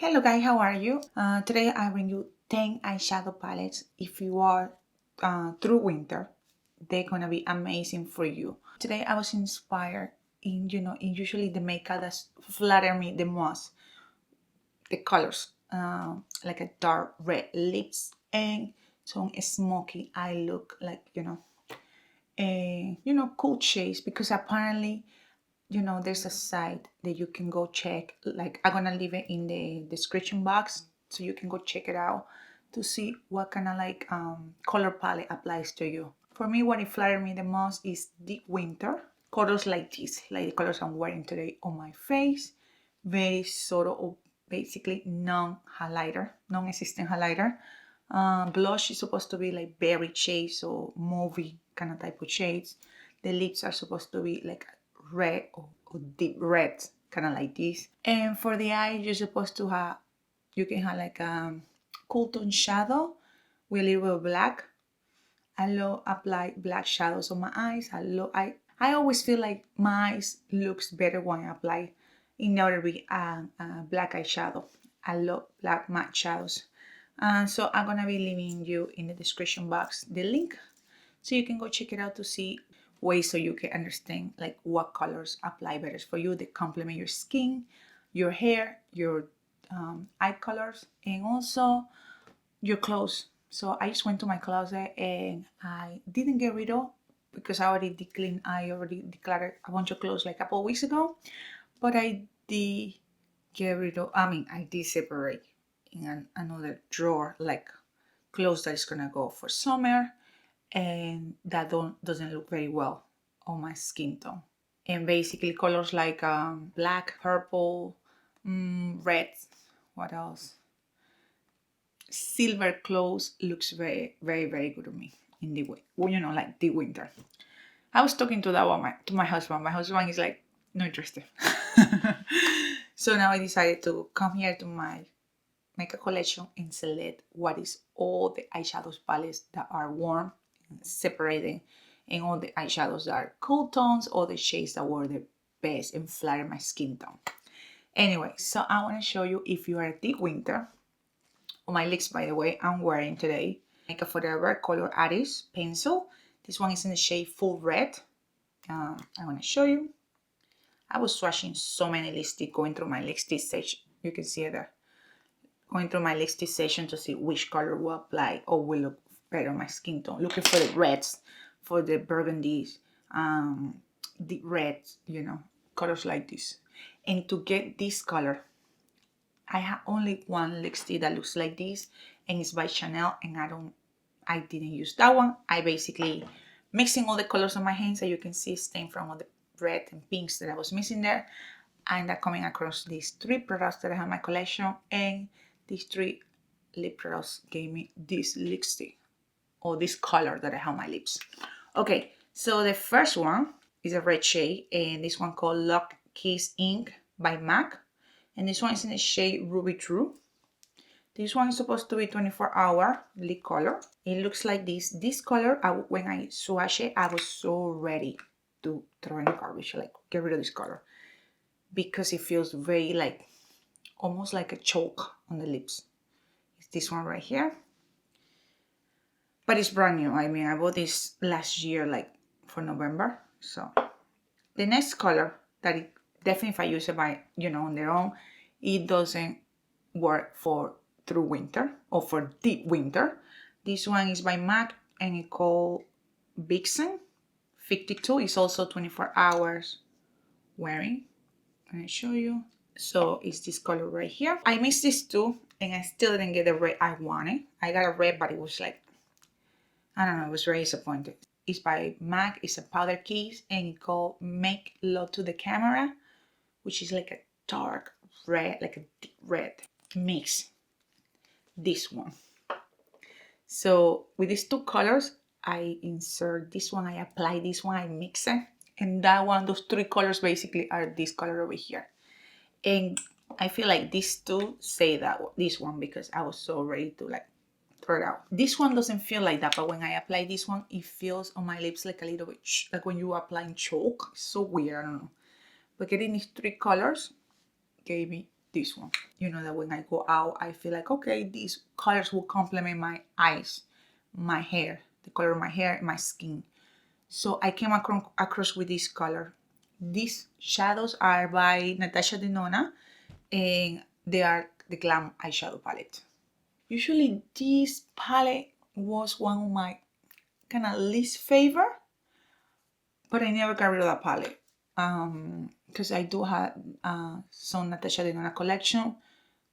Hello guys, how are you? Today I bring you 10 eyeshadow palettes. If you are through winter, they're gonna be amazing for you. Today I was inspired in usually the makeup that flatter me the most, the colors, like a dark red lips and some smoky eye look, like cool shades, because apparently there's a site that you can go check. Like, I'm gonna leave it in the description box so you can go check it out to see what kind of color palette applies to you. For me, what it flattered me the most is deep winter colors like this, like the colors I'm wearing today on my face. Very sort of basically non-existent highlighter. Blush is supposed to be like berry shades or movie kind of type of shades. The lips are supposed to be like red or deep red, kind of like this. And for the eye, you can have like a cool tone shadow with a little bit of black. I love apply black shadows on my eyes. I always feel like my eyes looks better when I apply in order to be a black eyeshadow. I love black matte shadows. So I'm gonna be leaving you in the description box the link so you can go check it out to see ways so you can understand like what colors apply better for you, that complement your skin, your hair, your eye colors, and also your clothes. So I just went to my closet and I didn't get rid of, because I already declared a bunch of clothes like a couple of weeks ago, but I did get rid of, I did separate in another drawer like clothes that is gonna go for summer and that doesn't look very well on my skin tone. And basically colors like black, purple, red, what else? Silver clothes looks very, very, very good on me in the way, like the winter. I was talking to that one, to my husband. My husband is like, no interested. So now I decided to come here to my makeup collection and select what is all the eyeshadows palettes that are warm and separating, and all the eyeshadows that are cool tones, all the shades that were the best and flatter my skin tone. Anyway, so I want to show you, if you are a deep winter, on my lips, by the way, I'm wearing today Makeup Forever Color Aris pencil. This one is in the shade Full Red. I want to show you. I was swatching so many lipsticks, going through my lipstick section. You can see it there. Going through my lipstick section to see which color will apply or will look better on my skin tone. Looking for the reds, for the burgundies, the reds, colors like this. And to get this color, I have only one lipstick that looks like this, and it's by Chanel, and I didn't use that one. I basically mixing all the colors on my hands, so you can see stain from all the red and pinks that I was missing there. And I'm coming across these three products that I have in my collection, and these three lip products gave me this lipstick or this color that I have on my lips. Okay, so the first one is a red shade, and this one called Lock Kiss Ink by MAC. And this one is in the shade Ruby True. This one is supposed to be 24-hour lip color. It looks like this. This color, when I swatch it, I was so ready to throw in the garbage, like get rid of this color, because it feels very like, almost like a choke on the lips. It's this one right here. But it's brand new. I bought this last year, like for November. So the next color that it definitely, if I use it by, on their own, it doesn't work for through winter or for deep winter. This one is by MAC and it's called Vixen 52. It's also 24 hours wearing. I'm gonna show you. So it's this color right here. I mixed these two and I still didn't get the red I wanted. I got a red, but it was like, I don't know, I was very disappointed. It's by MAC. It's a powder case and it's called Make Love to the Camera, which is like a dark red, like a deep red mix. This one. So with these two colors, I insert this one, I apply this one, I mix it, and that one, those three colors basically are this color over here. And I feel like these two say that this one, because I was so ready to like throw it out. This one doesn't feel like that, but when I apply this one, it feels on my lips like a little bit like when you apply chalk. It's so weird, I don't know. But getting these three colors gave me this one. You know that when I go out, I feel like, okay, these colors will complement my eyes, my hair, the color of my hair, my skin. So I came across with this color. These shadows are by Natasha Denona, and they are the Glam eyeshadow palette. Usually this palette was one of my kind of least favorite, but I never got rid of that palette. Because I do have some Natasha Denona collection,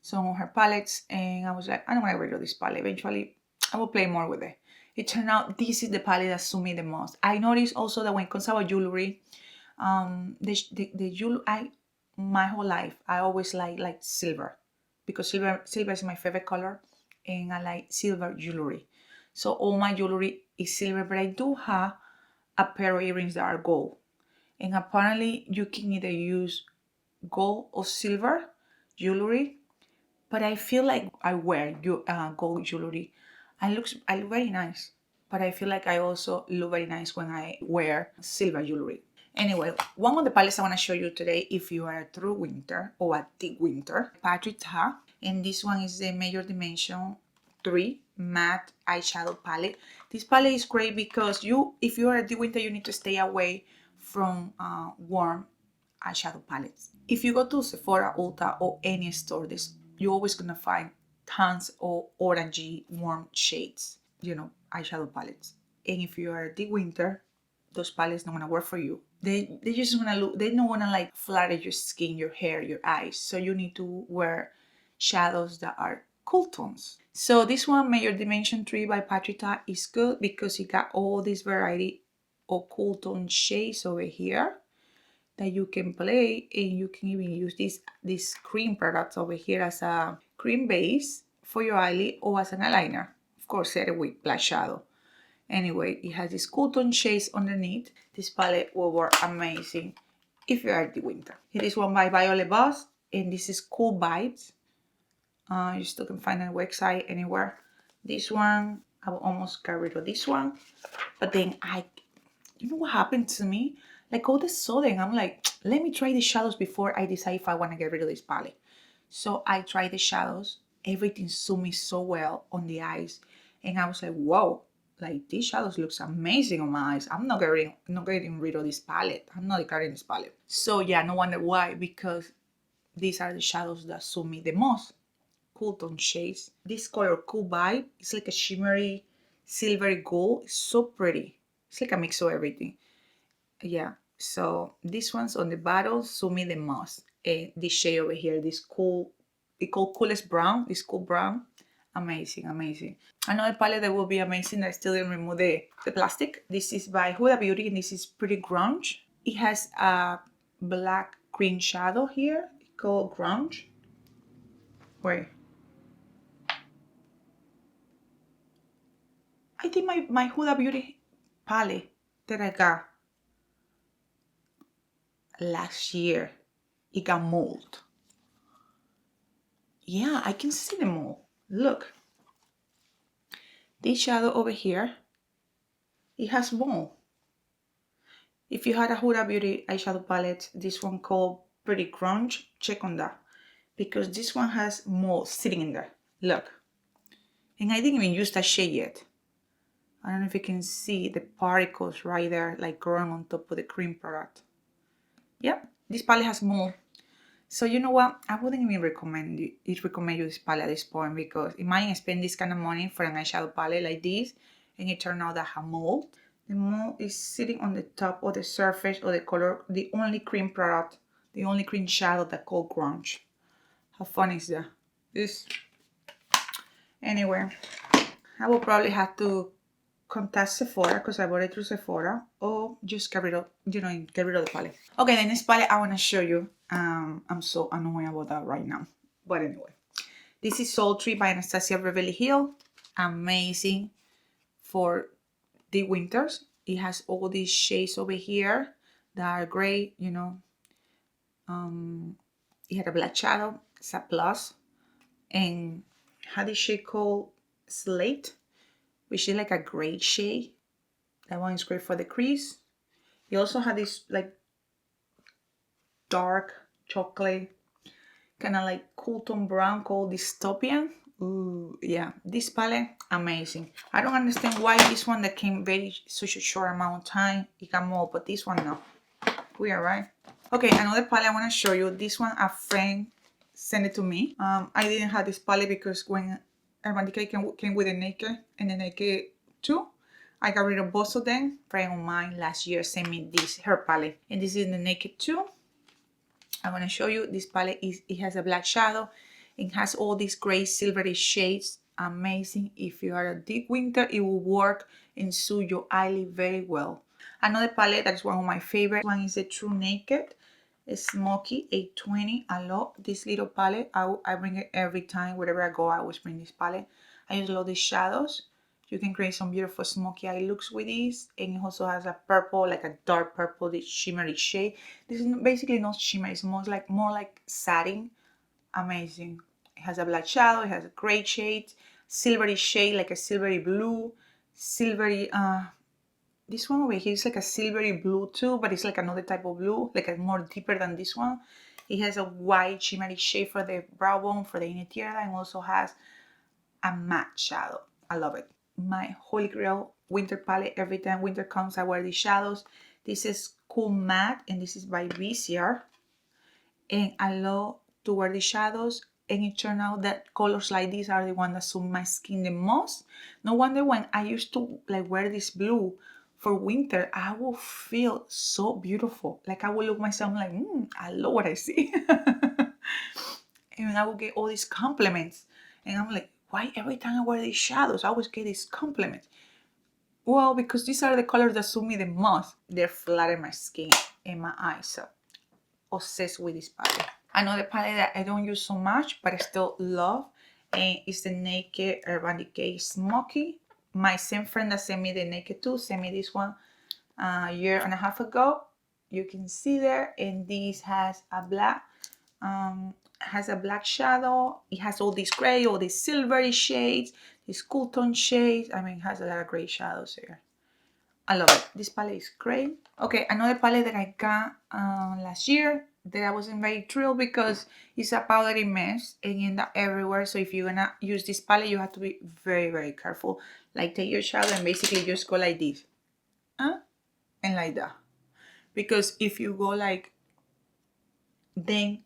some of her palettes, and I was like, I don't want to get rid of this palette. Eventually, I will play more with it. It turned out this is the palette that suits me the most. I noticed also that when it comes about jewelry, the jewelry, my whole life, I always like silver, because silver is my favorite color, and I like silver jewelry. So all my jewelry is silver, but I do have a pair of earrings that are gold. And apparently you can either use gold or silver jewelry, but I feel like I wear gold jewelry. I look very nice, but I feel like I also look very nice when I wear silver jewelry. Anyway, one of the palettes I want to show you today, if you are a true winter or a deep winter, Patrick Ta, and this one is the Major Dimension 3 matte eyeshadow palette. This palette is great because if you are a deep winter, you need to stay away from warm eyeshadow palettes. If you go to Sephora, Ulta, or any store, you're always gonna find tons of orangey warm shades, eyeshadow palettes. And if you are a deep winter, those palettes don't wanna work for you. They just wanna look. They don't wanna like flatter your skin, your hair, your eyes. So you need to wear shadows that are cool tones. So this one, Major Dimension 3 by Patrick Ta, is good because it got all this variety of cool tone shades over here that you can play, and you can even use this cream product over here as a cream base for your eyelid or as an eyeliner. Of course, set it with black shadow. Anyway, it has these cool tone shades underneath. This palette will work amazing if you are the winter. It is one by Violet Boss, and this is Cool Vibes. You still can find it on the website anywhere. This one, I will almost get rid of this one, but then you know what happened to me? Like all of a sudden, I'm like, let me try the shadows before I decide if I want to get rid of this palette. So I tried the shadows. Everything suited me so well on the eyes, and I was like, whoa. Like these shadows looks amazing on my eyes. I'm not getting rid of this palette. I'm not carrying this palette. So yeah, no wonder why, because these are the shadows that suit me the most. Cool tone shades. This color, Cool Vibe, it's like a shimmery, silvery gold. It's so pretty. It's like a mix of everything. Yeah. So these ones on the bottle suit me the most. And this shade over here, this cool, we call Coolest Brown. This cool brown. Amazing, amazing. Another palette that will be amazing that I still didn't remove the plastic. This is by Huda Beauty, and this is Pretty Grunge. It has a black green shadow here called Grunge. Wait. I think my Huda Beauty palette that I got last year, it got mold. Yeah, I can see the mold. Look. This shadow over here, it has mold. If you had a Huda Beauty eyeshadow palette, this one called Pretty Grunge, check on that. Because this one has mold sitting in there. Look. And I didn't even use that shade yet. I don't know if you can see the particles right there, like growing on top of the cream product. Yep, this palette has mold. So you know what? I wouldn't even recommend you this palette at this point, because imagine spend this kind of money for an eyeshadow palette like this, and it turned out that have mold. The mold is sitting on the top of the surface of the color, the only cream product, the only cream shadow that called Grunge. How fun is that? Anyway, I will probably have to contact Sephora because I bought it through Sephora, or just get rid of the palette. Okay, the next palette I want to show you. I'm so annoyed about that right now. But anyway, this is Sultry by Anastasia Beverly Hills. Amazing for the winters. It has all these shades over here that are great, It had a black shadow, it's a plus. And had this shade called Slate, which is like a gray shade. That one is great for the crease. You also have this like dark chocolate kind of like cool tone brown called Dystopian. Ooh, yeah, this palette, amazing. I don't understand why this one that came such a short amount of time, it got more, but this one no. Weird, right? Okay, another palette I want to show you. This one, a friend sent it to me. I didn't have this palette because when Urban Decay came with the Naked and the Naked 2, I got rid of both of them. A friend of mine last year sent me this, her palette. And this is the Naked 2. I'm going to show you this palette. It has a black shadow. It has all these gray silvery shades. Amazing. If you are a deep winter, it will work and suit your eyelid very well. Another palette that is one of my favorite one is the True Naked. It's Smoky 820. I love this little palette. I bring it every time. Wherever I go, I always bring this palette. I just love the shadows. You can create some beautiful smoky eye looks with this. And it also has a purple, like a dark purple, this shimmery shade. This is basically not shimmer. It's more like satin. Amazing. It has a black shadow. It has a gray shade, silvery shade, like a silvery blue, silvery. This one over here is like a silvery blue too, but it's like another type of blue, like a more deeper than this one. It has a white shimmery shade for the brow bone, for the inner tear line. Also has a matte shadow. I love it. My holy grail winter palette. Every time winter comes, I wear these shadows. This is Cool Matte, and this is by VCR. And I love to wear the shadows. And it turned out that colors like these are the ones that suit my skin the most. No wonder when I used to like wear this blue for winter, I will feel so beautiful. Like I will look myself like, I love what I see. And I will get all these compliments. And I'm like, why every time I wear these shadows, I always get these compliments? Well, because these are the colors that suit me the most. They flatter my skin and my eyes. So, obsessed with this palette. Another palette that I don't use so much, but I still love, and is the Naked Urban Decay Smoky. My same friend that sent me the Naked 2 sent me this one a year and a half ago. You can see there, and this has a black shadow. It has all these gray, all these silvery shades, these cool tone shades. I mean, it has a lot of gray shadows here. I love it. This palette is great. Okay, another palette that I got last year that I wasn't very thrilled because it's a powdery mess and end up everywhere. So if you're gonna use this palette, you have to be very, very careful. Like take your shadow and basically just go like this. And like that. Because if you go like, then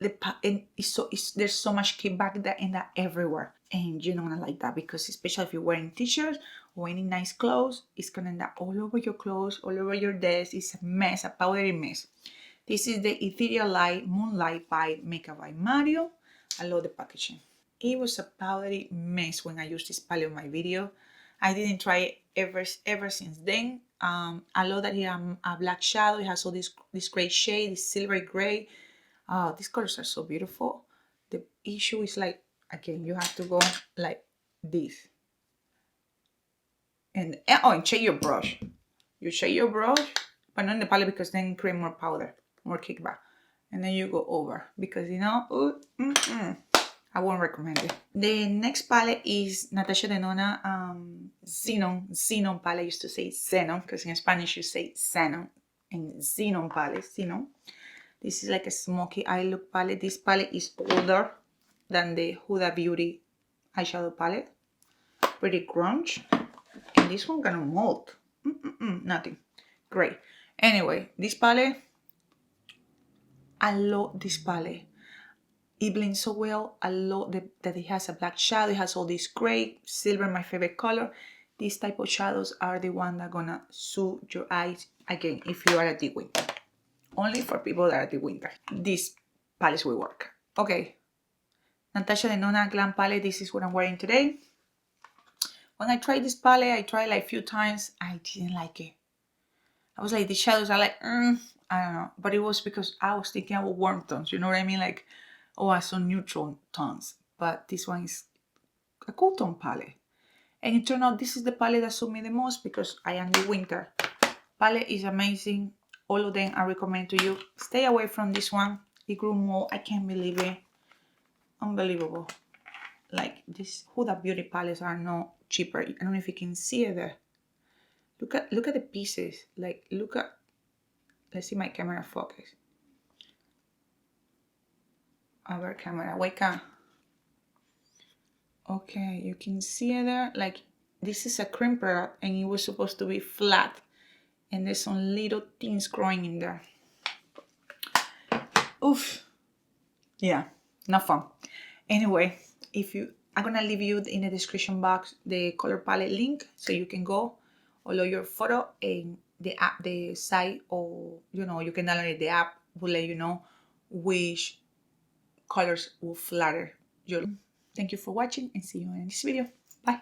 there's so much kickback that end up everywhere. And you don't want to like that, because especially if you're wearing t-shirts or any nice clothes, it's gonna end up all over your clothes, all over your desk. It's a mess, a powdery mess. This is the Ethereal Light Moonlight by Makeup by Mario. I love the packaging. It was a powdery mess when I used this palette in my video. I didn't try it ever since then. I love that it has a black shadow. It has all this gray shade, this silvery gray. Oh, these colors are so beautiful. The issue is like, again, you have to go like this. And shake your brush. You shake your brush, but not in the palette, because then you create more powder, more kickback. And then you go over, because I won't recommend it. The next palette is Natasha Denona Xenon palette. I used to say Xenon, because in Spanish you say Xenon. And Xenon palette, Xenon. This is like a smoky eye look palette. This palette is older than the Huda Beauty eyeshadow palette. Pretty grunge. And this one gonna mold. Nothing. Great. Anyway, this palette, I love this palette. It blends so well. I love that it has a black shadow. It has all this gray, silver, my favorite color. These type of shadows are the ones that are gonna suit your eyes. Again, if you are a deep winter. Only for people that are deep winter. These palettes will work. Okay. Natasha Denona Glam palette. This is what I'm wearing today. When I tried this palette, I tried like a few times. I didn't like it. I was like, the shadows are like, I don't know. But it was because I was thinking about warm tones. You know what I mean? Like, I saw neutral tones. But this one is a cool tone palette. And it turned out this is the palette that suits me the most, because I am the winter. Palette is amazing. All of them I recommend to you. Stay away from this one. It grew more. I can't believe it. Unbelievable. Like this Huda Beauty palettes are not cheaper. I don't know if you can see it there. Look at the pieces. Like let's see my camera focus. Our camera, wake up. Okay, you can see it there. Like, this is a cream product and it was supposed to be flat. And there's some little things growing in there. Oof. Yeah, not fun. Anyway, I'm gonna leave you in the description box the color palette link so you can go upload your photo and the app, the site, or you can download the app will let you know which colors will flatter your. Thank you for watching and see you in this video. Bye.